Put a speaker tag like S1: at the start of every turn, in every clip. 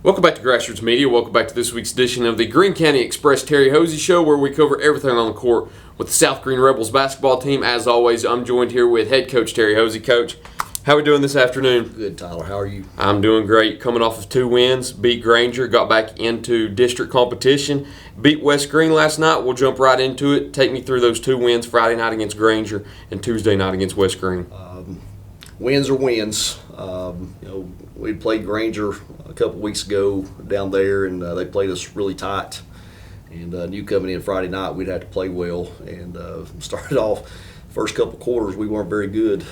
S1: Welcome back to Grassroots Media. Welcome back to this week's edition of the Greene County Express Terry Hoese Show, where we cover everything on the court with the South Greene Rebels basketball team. As always, I'm joined here with head coach Terry Hoese. Coach, how are we doing this afternoon?
S2: Good, Tyler. How are you?
S1: I'm doing great. Coming off of 2 wins, beat Granger, got back into district competition, beat West Greene last night. We'll jump right into it. Take me through those 2 wins, Friday night against Granger and Tuesday night against West Greene.
S2: Wins are wins. We played Granger a couple weeks ago down there, and they played us really tight. And knew coming in Friday night we'd have to play well. And started off first couple quarters we weren't very good,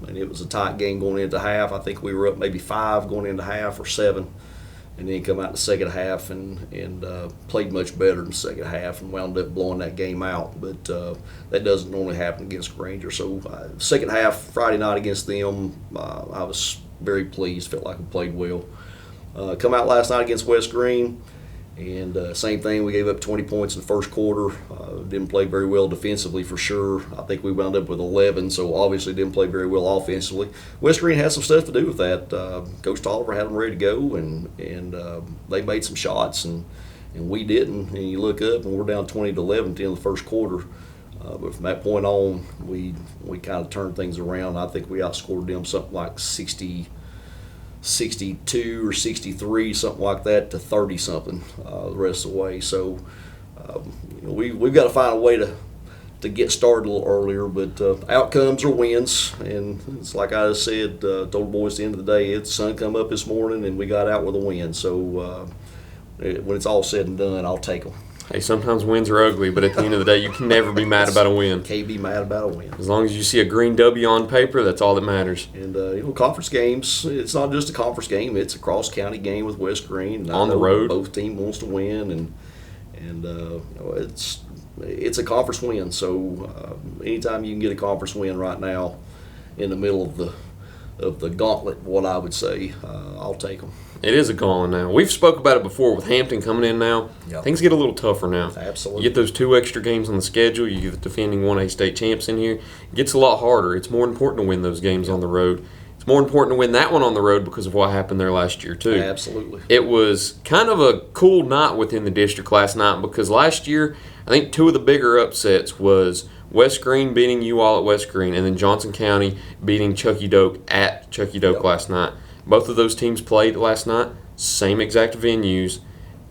S2: and it was a tight game going into half. I think we were up maybe 5 going into half or 7. And then come out in the second half and played much better in the second half and wound up blowing that game out. But that doesn't normally happen against Granger. So second half, Friday night against them, I was very pleased. Felt like we played well. Come out last night against West Greene, and same thing. We gave up 20 points in the first quarter. Didn't play very well defensively for sure. I think we wound up with 11, so obviously didn't play very well offensively. West Greene had some stuff to do with that. Coach Tolliver had them ready to go, and they made some shots, and we didn't. And you look up, and we're down 20-11 at the end of the first quarter. But from that point on, we kind of turned things around. I think we outscored them something like 62 or 63, something like that, to 30-something the rest of the way. So we've got to find a way to get started a little earlier, but outcomes are wins. And it's like I just said, told the boys at the end of the day, the sun come up this morning and we got out with a win. So when it's all said and done, I'll take them.
S1: Hey, sometimes wins are ugly, but at the end of the day, you can never be mad about a win.
S2: Can't be mad about a win.
S1: As long as you see a green W on paper, that's all that matters.
S2: And conference games, it's not just a conference game; it's a cross-county game with West Greene. And
S1: on the road,
S2: both teams wants to win, and it's a conference win. So anytime you can get a conference win right now, in the middle of the gauntlet, what I would say, I'll take them.
S1: It is a gauntlet now. We've spoke about it before with Hampton coming in now.
S2: Yep.
S1: Things get a little tougher now.
S2: Absolutely.
S1: You get those 2 extra games on the schedule. You get the defending 1A state champs in here. It gets a lot harder. It's more important to win those games on the road. It's more important to win that one on the road because of what happened there last year too.
S2: Absolutely.
S1: It was kind of a cool night within the district last night because last year I think 2 of the bigger upsets was West Greene beating you all at West Greene and then Johnson County beating Chucky Doak at Chucky Doak last night. Both of those teams played last night. Same exact venues,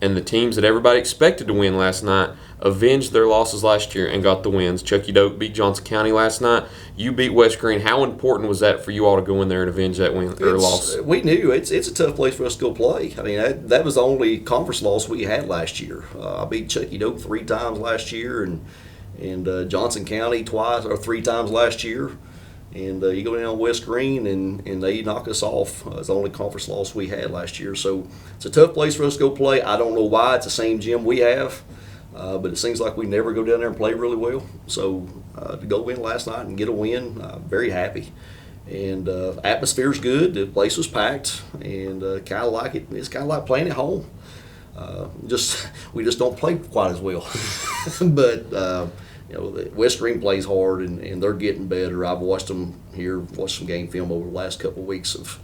S1: and the teams that everybody expected to win last night avenged their losses last year and got the wins. Chucky Doak beat Johnson County last night. You beat West Greene. How important was that for you all to go in there and avenge that win or loss?
S2: We knew it's a tough place for us to go play. I mean, that was the only conference loss we had last year. I beat Chucky Doak 3 times last year, and Johnson County 3 times last year. And you go down West Greene, and they knock us off. It's the only conference loss we had last year. So it's a tough place for us to go play. I don't know why. It's the same gym we have, but it seems like we never go down there and play really well. So to go in last night and get a win, very happy. And atmosphere's good. The place was packed, and kind of like it. It's kind of like playing at home. We just don't play quite as well. But West Greene plays hard, and they're getting better. I've watched them here, watched some game film over the last couple of weeks of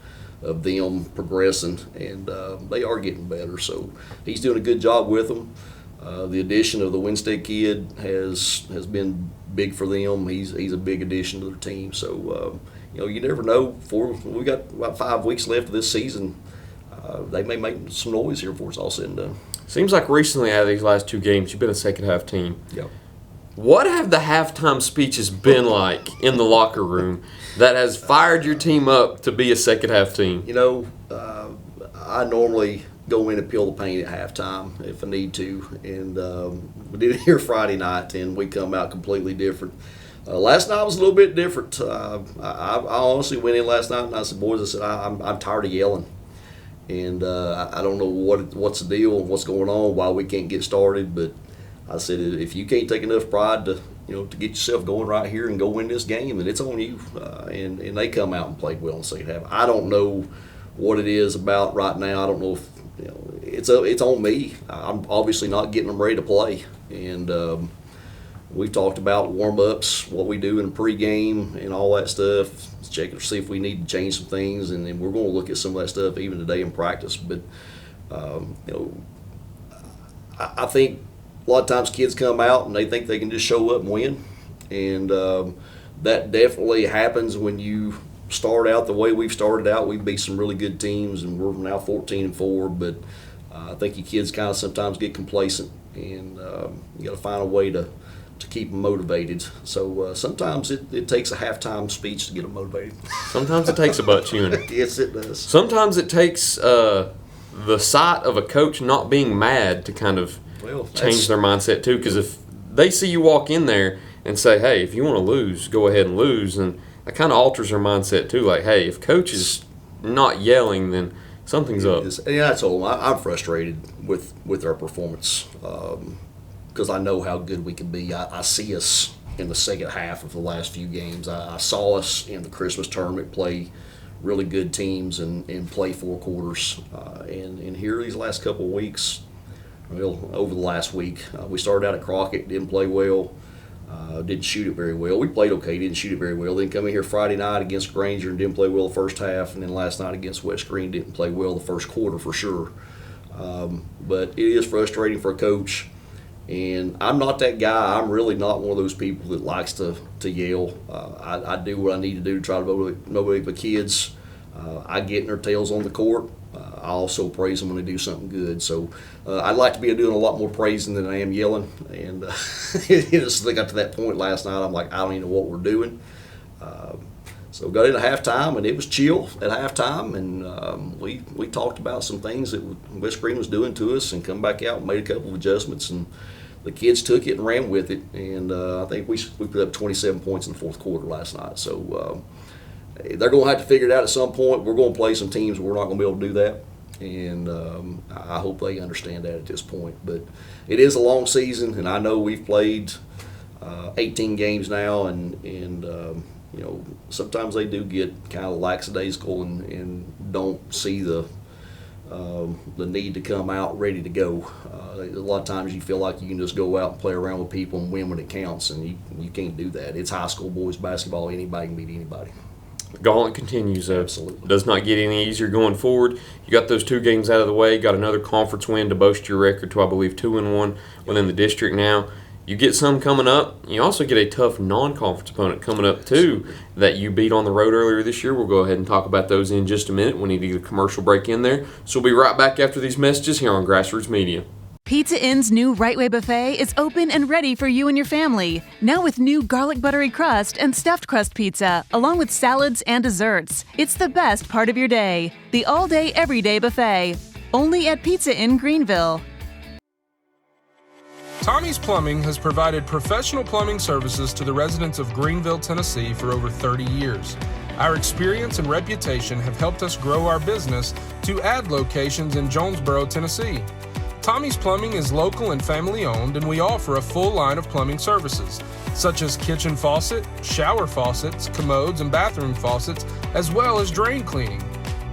S2: them progressing, and they are getting better. So he's doing a good job with them. The addition of the Winstead kid has been big for them. He's a big addition to their team. So you never know. We got about 5 weeks left of this season. They may make some noise here before it's all said and done.
S1: Seems like recently out of these last 2 games, you've been a second half team.
S2: Yep.
S1: What have the halftime speeches been like in the locker room that has fired your team up to be a second half team?
S2: I normally go in and peel the paint at halftime if I need to, and we did it here Friday night, and we come out completely different. Last night was a little bit different. I honestly went in last night and I said, boys, I'm tired of yelling, and I don't know what's the deal, what's going on, why we can't get started, but I said, if you can't take enough pride to get yourself going right here and go win this game, then it's on you. And they come out and played well in the second half. I don't know what it is about right now. I don't know if it's on me. I'm obviously not getting them ready to play. And we've talked about warm-ups, what we do in pregame and all that stuff, checking to see if we need to change some things. And then we're going to look at some of that stuff even today in practice. But You know, I think a lot of times kids come out and they think they can just show up and win, and that definitely happens when you start out the way we've started out. We've beat some really good teams, and we're now 14-4. But I think you kids kind of sometimes get complacent, and you got to find a way to keep them motivated. So sometimes it takes a halftime speech to get them motivated.
S1: Sometimes it takes a butt chewing.
S2: Yes, it does.
S1: Sometimes it takes the sight of a coach not being mad to kind of change their mindset too. Because if they see you walk in there and say, "Hey, if you want to lose, go ahead and lose," and that kind of alters their mindset too. Like, hey, if coach is not yelling, then something's up.
S2: Yeah, I told them I'm frustrated with our performance because I know how good we can be. I see us in the second half of the last few games. I saw us in the Christmas tournament play really good teams and play 4 quarters. And here these last couple of weeks, over the last week, we started out at Crockett, didn't play well. Didn't shoot it very well. We played okay, didn't shoot it very well. Then come in here Friday night against Granger and didn't play well the first half, and then last night against West Greene didn't play well the first quarter for sure. But it is frustrating for a coach, and I'm not that guy. I'm really not one of those people that likes to yell. I do what I need to do to try to motivate the kids. I get in their tails on the court. I also praise them when they do something good. So I'd like to be doing a lot more praising than I am yelling. And so they got to that point last night. I'm like, I don't even know what we're doing. So got into halftime, and it was chill at halftime. And we talked about some things that West Greene was doing to us, and come back out and made a couple of adjustments. And the kids took it and ran with it. And I think we put up 27 points in the fourth quarter last night. So they're going to have to figure it out at some point. We're going to play some teams where we're not going to be able to do that. And I hope they understand that at this point. But it is a long season, and I know we've played 18 games now, and you know, sometimes they do get kind of lackadaisical and don't see the need to come out ready to go. A lot of times you feel like you can just go out and play around with people and win when it counts, and you can't do that. It's high school boys basketball. Anybody can beat anybody.
S1: Gauntlet continues.
S2: Absolutely.
S1: Does not get any easier going forward. You got those 2 games out of the way. Got another conference win to boast your record to, I believe, 2-1 within the district now. You get some coming up. You also get a tough non-conference opponent coming up, too, that you beat on the road earlier this year. We'll go ahead and talk about those in just a minute. We need to get a commercial break in there. So we'll be right back after these messages here on Grassroots Media.
S3: Pizza Inn's new Right Way Buffet is open and ready for you and your family. Now with new garlic buttery crust and stuffed crust pizza, along with salads and desserts. It's the best part of your day. The all-day, everyday buffet. Only at Pizza Inn Greenville.
S4: Tommy's Plumbing has provided professional plumbing services to the residents of Greenville, Tennessee for over 30 years. Our experience and reputation have helped us grow our business to add locations in Jonesboro, Tennessee. Tommy's Plumbing is local and family owned, and we offer a full line of plumbing services, such as kitchen faucet, shower faucets, commodes, and bathroom faucets, as well as drain cleaning.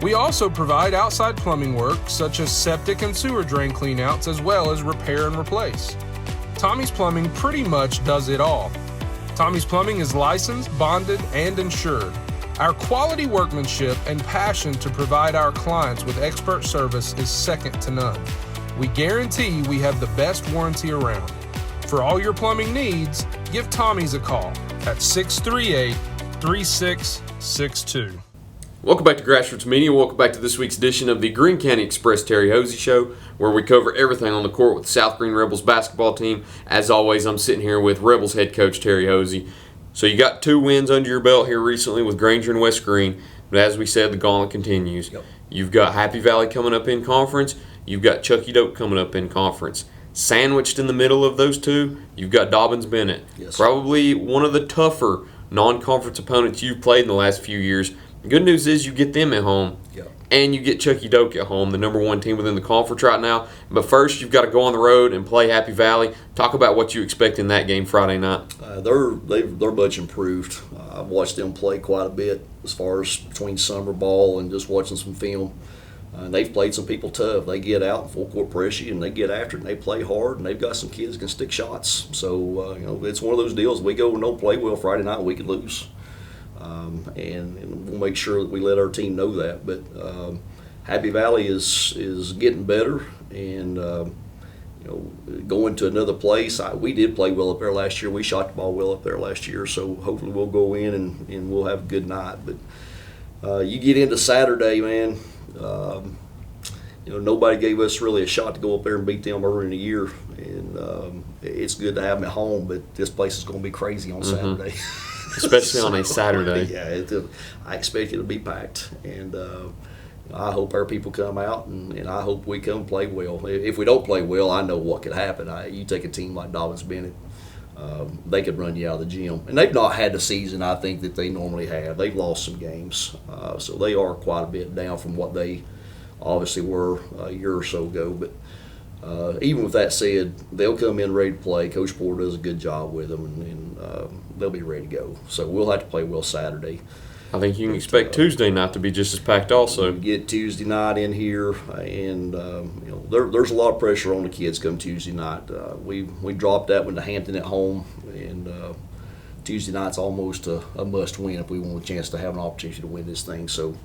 S4: We also provide outside plumbing work, such as septic and sewer drain cleanouts, as well as repair and replace. Tommy's Plumbing pretty much does it all. Tommy's Plumbing is licensed, bonded, and insured. Our quality workmanship and passion to provide our clients with expert service is second to none. We guarantee we have the best warranty around. For all your plumbing needs, give Tommy's a call at 638-3662.
S1: Welcome back to Grassroots Media. Welcome back to this week's edition of the Greene County Express Terry Hoese Show, where we cover everything on the court with the South Greene Rebels basketball team. As always, I'm sitting here with Rebels head coach Terry Hoese. So you got 2 wins under your belt here recently with Granger and West Greene, but as we said, the gauntlet continues.
S2: Yep.
S1: You've got Happy Valley coming up in conference. You've got Chucky Doak coming up in conference. Sandwiched in the middle of those 2, you've got Dobbins Bennett.
S2: Yes.
S1: Probably one of the tougher non-conference opponents you've played in the last few years. The good news is you get them at home, and you get Chucky Doak at home, the number 1 team within the conference right now. But first, you've got to go on the road and play Happy Valley. Talk about what you expect in that game Friday night.
S2: They're much improved. I've watched them play quite a bit as far as between summer ball and just watching some film. And they've played some people tough. They get out and full court press you, and they get after it, and they play hard, and they've got some kids that can stick shots. So it's one of those deals. We go and don't play well Friday night, we could lose. And we'll make sure that we let our team know that. But Happy Valley is getting better, and going to another place. We did play well up there last year. We shot the ball well up there last year, so hopefully we'll go in and we'll have a good night. But you get into Saturday, man. Nobody gave us really a shot to go up there and beat them early in the year, and it's good to have them at home. But this place is going to be crazy on Saturday,
S1: especially on a Saturday.
S2: Yeah, I expect it to be packed, and I hope our people come out, and I hope we come play well. If we don't play well, I know what could happen. You take a team like Dobbins Bennett, they could run you out of the gym. And they've not had the season I think that they normally have. They've lost some games, so they are quite a bit down from what they obviously were a year or so ago. But even with that said, they'll come in ready to play. Coach Porter does a good job with them, and they'll be ready to go. So we'll have to play well Saturday.
S1: I think you can expect Tuesday night to be just as packed also.
S2: Get Tuesday night in here, and there's a lot of pressure on the kids come Tuesday night. We dropped that one to Hampton at home, and Tuesday night's almost a must-win if we want a chance to have an opportunity to win this thing. So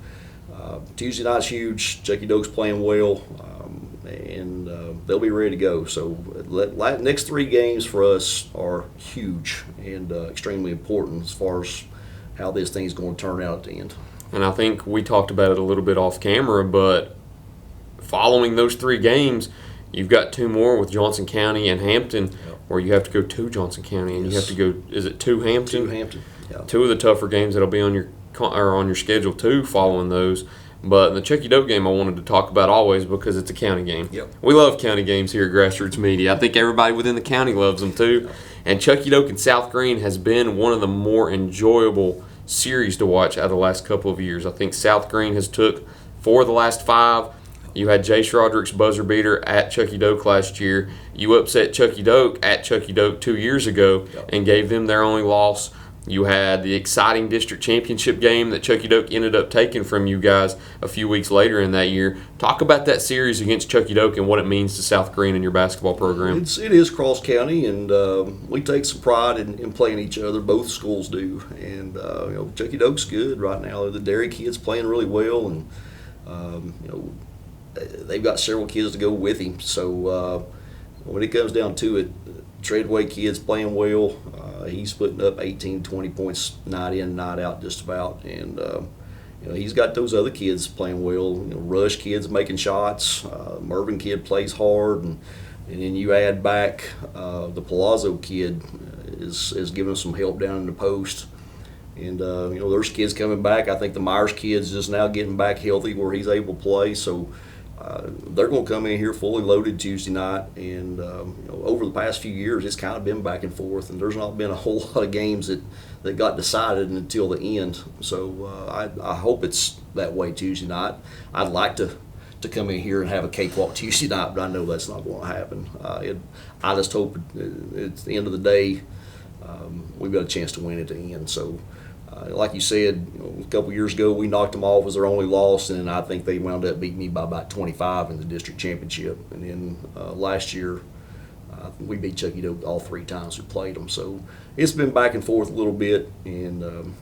S2: Tuesday night's huge. Chucky Doak's playing well, and they'll be ready to go. So next 3 games for us are huge and extremely important as far as how this thing's going to turn out at the end.
S1: And I think we talked about it a little bit off camera, but following those 3 games, you've got 2 more with Johnson County and Hampton, where you have to go to Johnson County, and you have to go. Is it to Hampton?
S2: To Hampton. Yeah.
S1: 2 of the tougher games that'll be on your schedule too, following those. But the Chucky Doak game I wanted to talk about always because it's a county game.
S2: Yep.
S1: We love county games here at Grassroots Media. I think everybody within the county loves them too. And Chucky Doak and South Greene has been one of the more enjoyable series to watch out of the last couple of years. I think South Greene has took 4 of the last 5. You had Jace Roderick's buzzer beater at Chucky Doak last year. You upset Chucky Doak at Chucky Doak 2 years ago and gave them their only loss. You had the exciting district championship game that Chucky Doak ended up taking from you guys a few weeks later in that year. Talk about that series against Chucky Doak and what it means to South Greene and your basketball program.
S2: It is cross county, and we take some pride in playing each other. Both schools do, and Chucky Doak's good right now. The Dairy kids playing really well, and they've got several kids to go with him. So when it comes down to it, Treadway kid's playing well. He's putting up 18, 20 points night in, night out just about. And, he's got those other kids playing well. Rush kid's making shots. Mervyn kid plays hard. And then you add back the Palazzo kid is giving us some help down in the post. And, there's kids coming back. I think the Myers kid's just now getting back healthy where he's able to play. So they're going to come in here fully loaded Tuesday night, and over the past few years it's kind of been back and forth, and there's not been a whole lot of games that got decided until the end. So I hope it's that way Tuesday night. I'd like to come in here and have a cakewalk Tuesday night, but I know that's not going to happen. I just hope at the end of the day we've got a chance to win at the end. So like you said, a couple years ago we knocked them off as their only loss, and I think they wound up beating me by about 25 in the district championship. And then last year we beat Chucky Doak all 3 times we played them. So it's been back and forth a little bit, and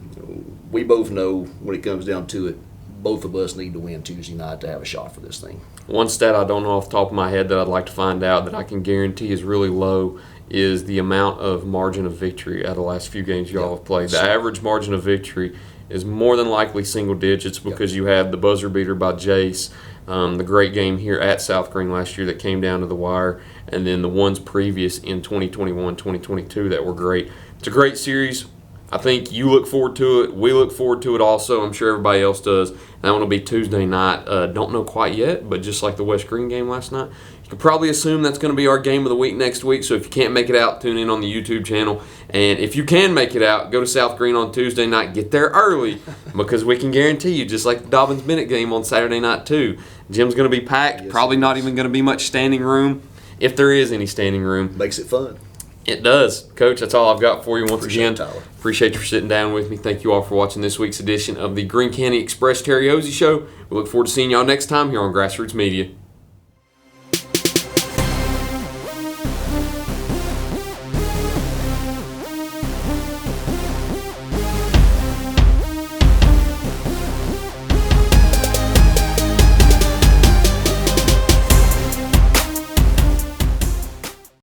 S2: we both know when it comes down to it, both of us need to win Tuesday night to have a shot for this thing.
S1: One stat I don't know off the top of my head that I'd like to find out that I can guarantee is really low is the amount of margin of victory out of the last few games y'all have played. The average margin of victory is more than likely single digits because you have the buzzer beater by Jace, the great game here at South Greene last year that came down to the wire, and then the ones previous in 2021, 2022 that were great. It's a great series. I think you look forward to it. We look forward to it also. I'm sure everybody else does. That one will be Tuesday night. Don't know quite yet, but just like the West Greene game last night, you can probably assume that's going to be our game of the week next week. So if you can't make it out, tune in on the YouTube channel. And if you can make it out, go to South Greene on Tuesday night. Get there early because we can guarantee you, just like the Dobbins-Bennett game on Saturday night too, gym's going to be packed.
S2: Yes,
S1: probably not even going to be much standing room, if there is any standing room.
S2: Makes it fun.
S1: It does. Coach, that's all I've got for you once again.
S2: Tyler.
S1: Appreciate you for sitting down with me. Thank you all for watching this week's edition of the Greene County Express Terry Hoese Show. We look forward to seeing y'all next time here on Grassroots Media.